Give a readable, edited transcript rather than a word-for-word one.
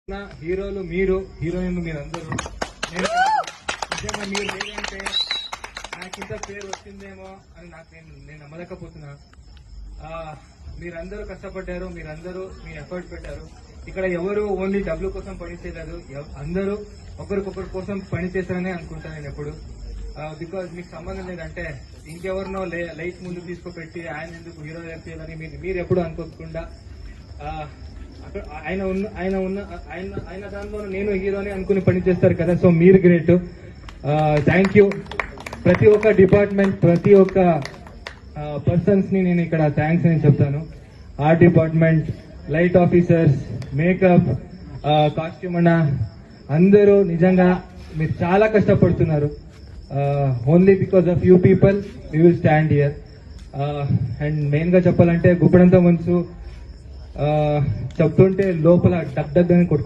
హీరోలు మీరు, హీరోయిన్లు మీరందరూ. నిజంగా మీరు లేదంటే నాకింత పేరు వచ్చిందేమో అని నేను నమ్మలేకపోతున్నా. మీరందరూ కష్టపడ్డారు, మీరందరూ మీ ఎఫర్ట్ పెట్టారు. ఇక్కడ ఎవరు ఓన్లీ డబ్బుల కోసం పని చేయలేదు, అందరూ ఒకరికొకరి కోసం పని చేశారని అనుకుంటాను నేను ఎప్పుడు. బికాజ్ మీకు సంబంధం లేదంటే ఇంకెవరినో లైట్ ముందు తీసుకుపెట్టి ఆయన ఎందుకు హీరో చేయాలని మీరు ఎప్పుడు అనుకోకుండా ఆయన దానిలో నేను హీరోని అనుకుని పని చేస్తారు కదా. సో మీరు గ్రేట్. Thank you. ప్రతి ఒక్క డిపార్ట్మెంట్, ప్రతి ఒక్క పర్సన్స్ ని నేను ఇక్కడ థ్యాంక్స్ అని చెప్తాను. Art department, light officers, makeup, costume అన్న, అందరూ నిజంగా మీరు చాలా కష్టపడుతున్నారు. Only because of you people we will stand here. And main గా చెప్పాలంటే గుప్పడంతా మనసు చెప్తుంటే లోపల డగ్ డగ్ అని కొట్టుకుంటుంది.